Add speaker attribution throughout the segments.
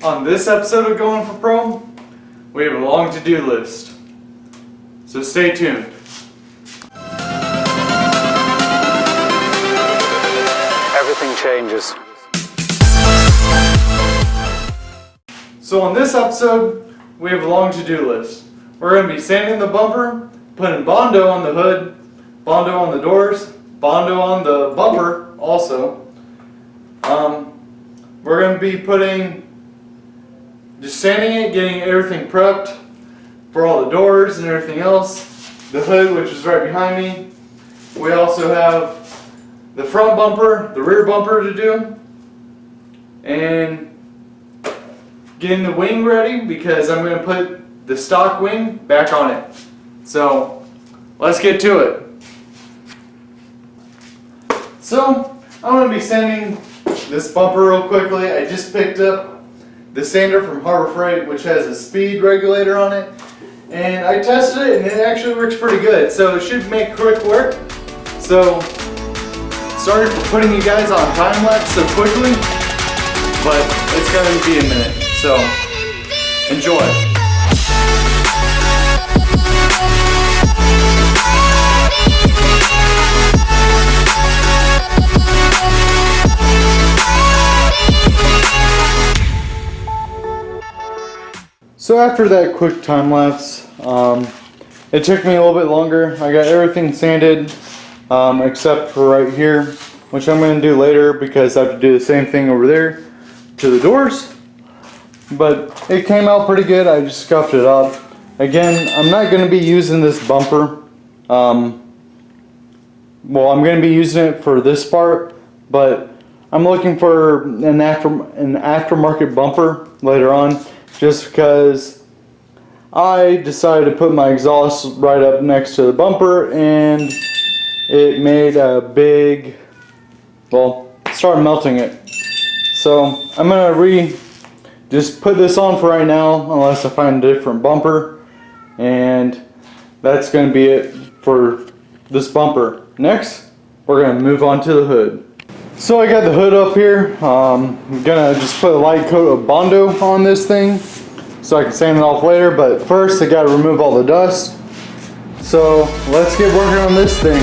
Speaker 1: On this episode of Going for Pro, we have a long to-do list. So stay tuned.
Speaker 2: Everything changes.
Speaker 1: So on this episode, we have a long to-do list. We're going to be sanding the bumper, putting Bondo on the hood, Bondo on the doors, Bondo on the bumper also. We're going to be just sanding it, getting everything prepped for all the doors and everything else. The hood, which is right behind me. We also have the front bumper, the rear bumper to do, and getting the wing ready because I'm going to put the stock wing back on it. So let's get to it. So I'm going to be sanding this bumper real quickly. I just picked up the sander from Harbor Freight, which has a speed regulator on it, and I tested it and it actually works pretty good, so it should make quick work. So sorry for putting you guys on time lapse so quickly, but it's going to be a minute, so enjoy. So after that quick time lapse, it took me a little bit longer. I got everything sanded except for right here, which I'm going to do later because I have to do the same thing over there to the doors. But it came out pretty good. I just scuffed it up. Again, I'm not going to be using this bumper. Well, I'm going to be using it for this part, but I'm looking for an aftermarket bumper later on, just because I decided to put my exhaust right up next to the bumper and it made a big, well, started melting it. So I'm gonna just put this on for right now unless I find a different bumper, and that's gonna be it for this bumper. Next, we're gonna move on to the hood. So I got the hood up here. I'm gonna just put a light coat of Bondo on this thing so I can sand it off later, but first I gotta remove all the dust. So let's get working on this thing.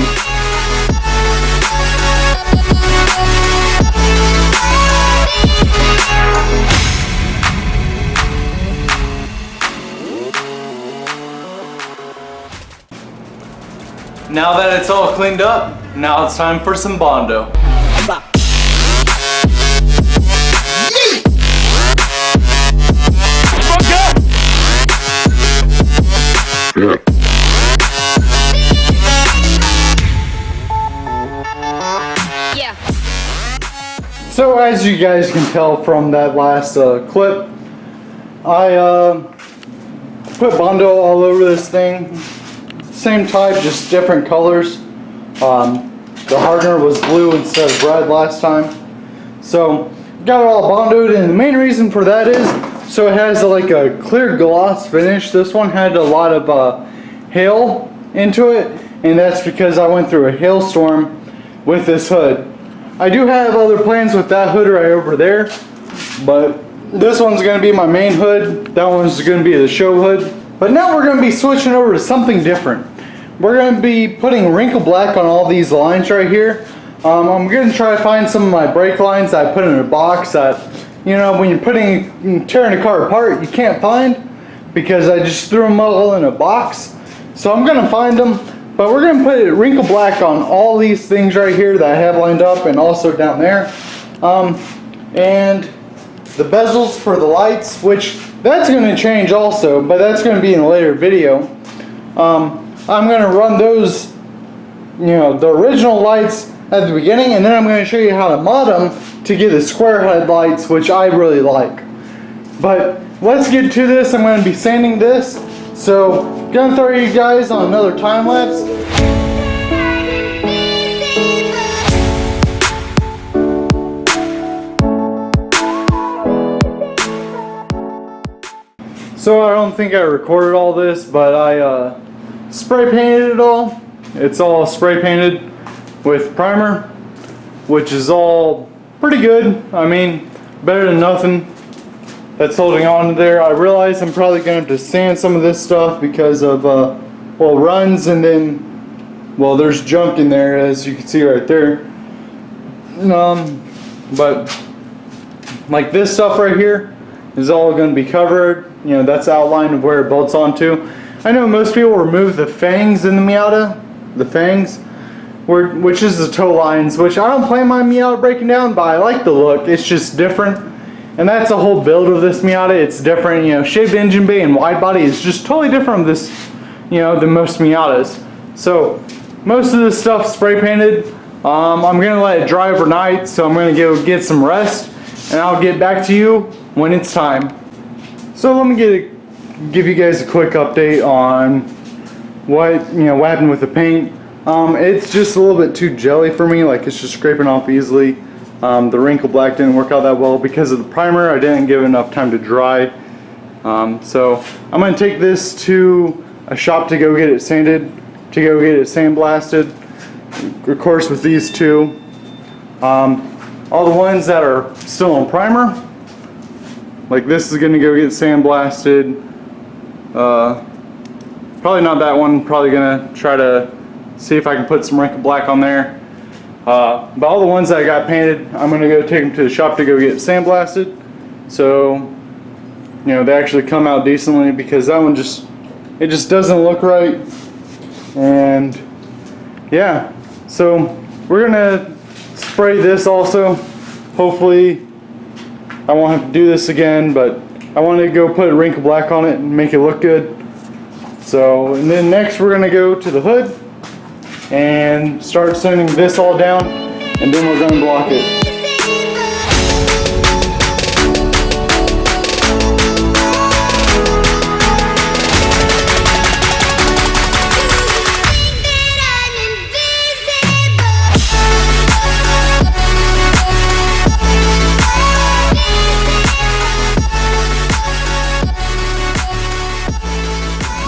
Speaker 1: Now that it's all cleaned up, now it's time for some Bondo.
Speaker 3: Yeah.
Speaker 1: So as you guys can tell from that last clip, I put Bondo all over this thing. Same type, just different colors. The hardener was blue instead of red last time. So got it all bondoed, and the main reason for that is so it has like a clear gloss finish. This one had a lot of hail into it, and that's because I went through a hailstorm with this hood. I do have other plans with that hood right over there, but this one's going to be my main hood. That one's going to be the show hood. But now we're going to be switching over to something different. We're going to be putting wrinkle black on all these lines right here. I'm going to try to find some of my brake lines that I put in a box that, you know, when you're tearing a car apart, you can't find because I just threw them all in a box. So I'm going to find them, but we're going to put wrinkle black on all these things right here that I have lined up and also down there. And the bezels for the lights, which that's going to change also, but that's going to be in a later video. I'm going to run those, you know, the original lights at the beginning, and then I'm going to show you how to mod them to get the square headlights, which I really like. But let's get to this. I'm going to be sanding this, so going to throw you guys on another time lapse. So I don't think I recorded all this, but I spray painted it all. It's all spray painted with primer, which is all pretty good. I mean, better than nothing. that's holding on to there. I realize I'm probably going to have to sand some of this stuff because of, well, runs, and then, well, there's junk in there, as you can see right there. But like this stuff right here is all going to be covered. You know, that's the outline of where it bolts onto. I know most people remove the fangs in the Miata, the fangs, which is the toe lines, which I don't plan my Miata breaking down, but I like the look. It's just different, and that's the whole build of this Miata. It's different, you know. Shaped engine bay and wide body is just totally different from this, you know, than most Miatas. So most of this stuff spray painted. I'm gonna let it dry overnight, so I'm gonna go get some rest, and I'll get back to you when it's time. So let me give you guys a quick update on what happened with the paint. It's just a little bit too jelly for me, like it's just scraping off easily. The wrinkle black didn't work out that well because of the primer. I didn't give enough time to dry. So I'm going to take this to a shop to go get it sanded, to go get it sandblasted. Of course, with these two. All the ones that are still on primer, like this is going to go get sandblasted. Probably not that one. Probably going to try to see if I can put some wrinkle black on there. But all the ones that I got painted, I'm going to go take them to the shop to go get sandblasted. So, you know, they actually come out decently, because that one just doesn't look right. And yeah, so we're going to spray this also. Hopefully I won't have to do this again, but I want to go put wrinkle black on it and make it look good. So, and then next we're going to go to the hood and start sanding this all down, and then we're going to block it.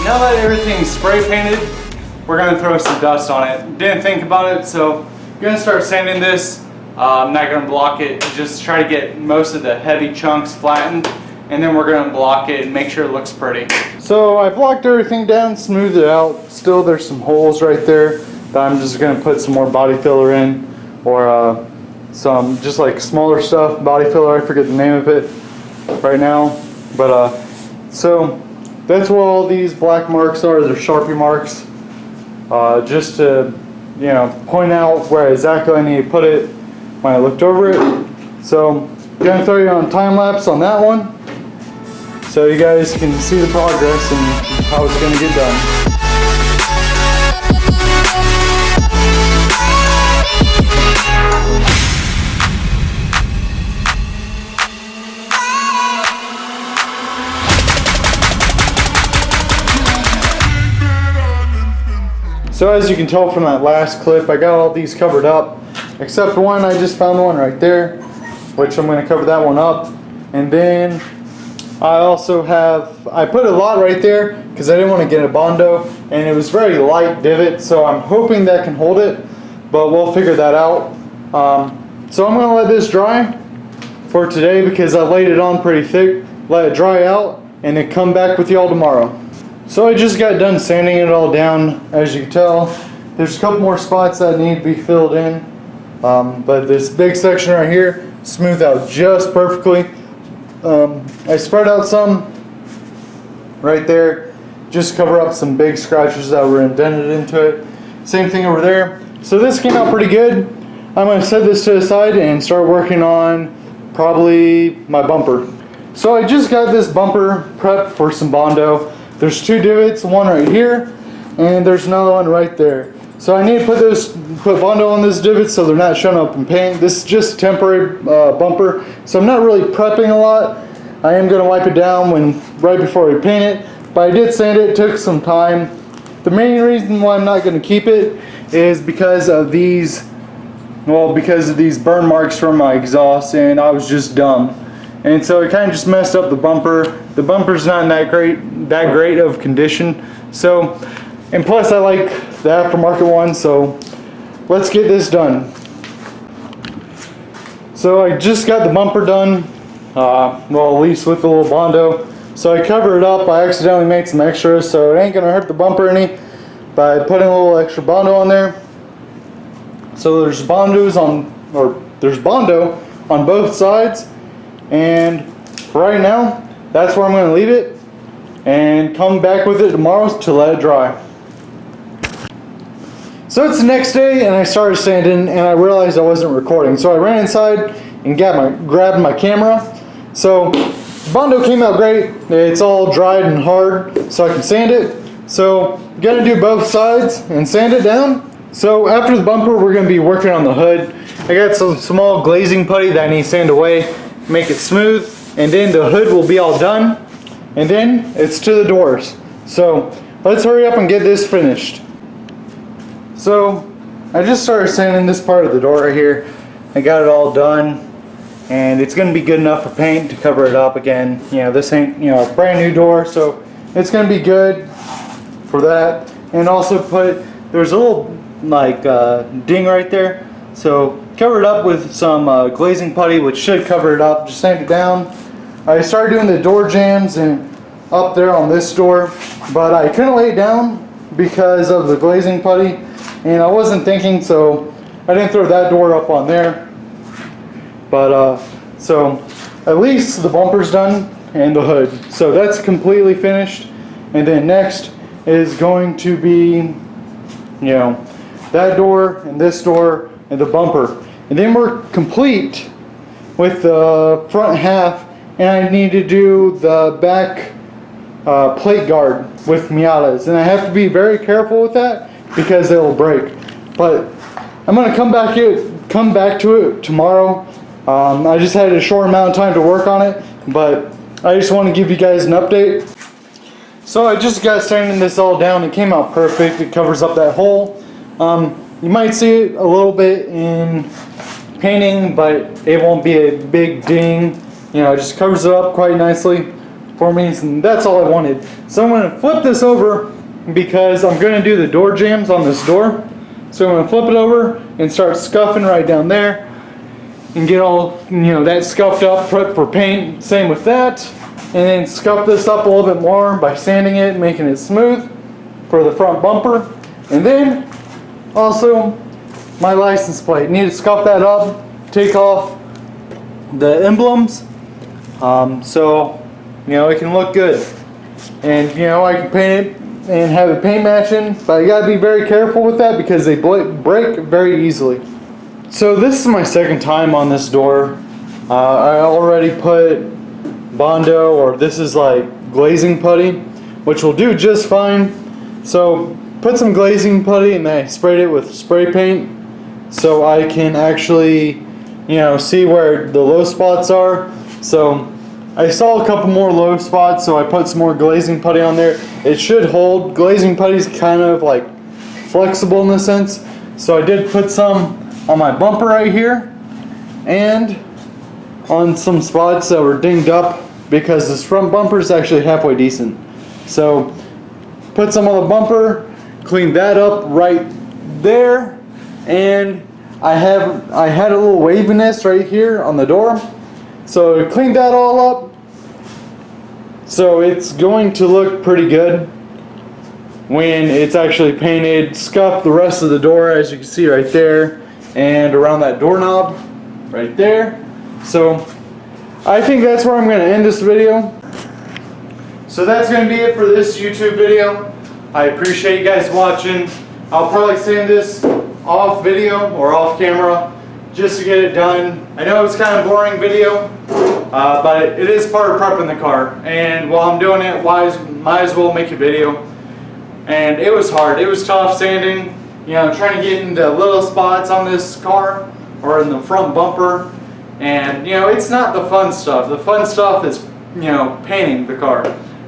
Speaker 1: Now that everything's spray painted, we're going to throw some dust on it. Didn't think about it, so I'm going to start sanding this. I'm not going to block it, just try to get most of the heavy chunks flattened, and then we're going to block it and make sure it looks pretty. So I blocked everything down, smoothed it out. Still there's some holes right there that I'm just going to put some more body filler in, or some just like smaller stuff, body filler. I forget the name of it right now, but so that's what all these black marks are. They're Sharpie marks. Just to, you know, point out where exactly I need to put it when I looked over it. So I'm gonna throw you on time lapse on that one, so you guys can see the progress and how it's gonna get done. So as you can tell from that last clip, I got all these covered up, except one. I just found one right there, which I'm going to cover that one up. And then I also have, I put a lot right there because I didn't want to get a Bondo, and it was very light divot, so I'm hoping that can hold it, but we'll figure that out. So I'm going to let this dry for today because I laid it on pretty thick, let it dry out, and then come back with y'all tomorrow. So I just got done sanding it all down. As you can tell, there's a couple more spots that need to be filled in, but this big section right here smoothed out just perfectly. I spread out some right there, just cover up some big scratches that were indented into it. Same thing over there. So this came out pretty good. I'm going to set this to the side and start working on probably my bumper. So I just got this bumper prepped for some Bondo. There's two divots, one right here, and there's another one right there. So I need to put Bondo on this divot so they're not showing up in paint. This is just a temporary bumper, so I'm not really prepping a lot. I am going to wipe it down right before we paint it, but I did sand it. It took some time. The main reason why I'm not going to keep it is because of these, well, because of these burn marks from my exhaust, and I was just dumb. And so it kind of just messed up the bumper. The bumper's not in that great of condition. So, and plus I like the aftermarket one, so let's get this done. So I just got the bumper done. well, at least with the little Bondo. So I covered it up. I accidentally made some extras, so it ain't gonna hurt the bumper any by putting a little extra Bondo on there. So there's Bondo on both sides, and for right now, that's where I'm gonna leave it and come back with it tomorrow to let it dry. So it's the next day, and I started sanding, and I realized I wasn't recording. So I ran inside and grabbed my camera. So Bondo came out great. It's all dried and hard, so I can sand it. So I'm gonna do both sides and sand it down. So after the bumper, we're gonna be working on the hood. I got some small glazing putty that I need to sand away, make it smooth, and then the hood will be all done. And then it's to the doors. So let's hurry up and get this finished. So I just started sanding this part of the door right here. I got it all done, and it's going to be good enough for paint to cover it up again. You know, this ain't, you know, a brand new door, so it's going to be good for that. And also there's a little like ding right there, so cover it up with some glazing putty, which should cover it up. Just sand it down. I started doing the door jambs and up there on this door, but I couldn't lay it down because of the glazing putty, and I wasn't thinking, so I didn't throw that door up on there. But so at least the bumper's done and the hood, so that's completely finished. And then next is going to be, you know, that door and this door and the bumper, and then we're complete with the front half. And I need to do the back plate guard with Miatas, and I have to be very careful with that because they'll break. But I'm gonna come back to it tomorrow. I just had a short amount of time to work on it, but I just want to give you guys an update. So I just got sanding this all down. It came out perfect. It covers up that hole. You might see it a little bit in painting, but it won't be a big ding. You know, it just covers it up quite nicely for me, and that's all I wanted. So I'm going to flip this over because I'm going to do the door jambs on this door. So I'm going to flip it over and start scuffing right down there and get all, you know, that scuffed up, prep for paint. Same with that. And then scuff this up a little bit more by sanding it, making it smooth for the front bumper. And then also my license plate. Need to scuff that up, take off the emblems. So, you know, it can look good, and you know, I can paint it and have the paint matching, but you gotta be very careful with that because they break very easily. So this is my second time on this door. I already put Bondo, or this is like glazing putty, which will do just fine. So put some glazing putty and I sprayed it with spray paint so I can actually, you know, see where the low spots are. So I saw a couple more low spots, so I put some more glazing putty on there. It should hold. Glazing putty is kind of like flexible in a sense. So I did put some on my bumper right here and on some spots that were dinged up because this front bumper is actually halfway decent. So put some on the bumper, clean that up right there, and I had a little waviness right here on the door. So I cleaned that all up. So it's going to look pretty good when it's actually painted. Scuff the rest of the door, as you can see right there, and around that doorknob right there. So I think that's where I'm going to end this video. So that's going to be it for this YouTube video. I appreciate you guys watching. I'll probably send this off video or off camera just to get it done. I know it's kind of boring video, but it is part of prepping the car. And while I'm doing it, might as well make a video. And it was hard. It was tough sanding. You know, trying to get into little spots on this car or in the front bumper. And you know, it's not the fun stuff. The fun stuff is, you know, painting the car.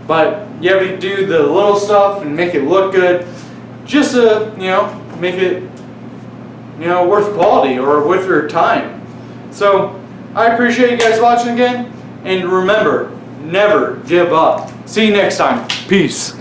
Speaker 1: But you have to do the little stuff and make it look good, just to, you know, make it, you know, worth quality or worth your time. So I appreciate you guys watching again, and remember, never give up. See you next time. Peace.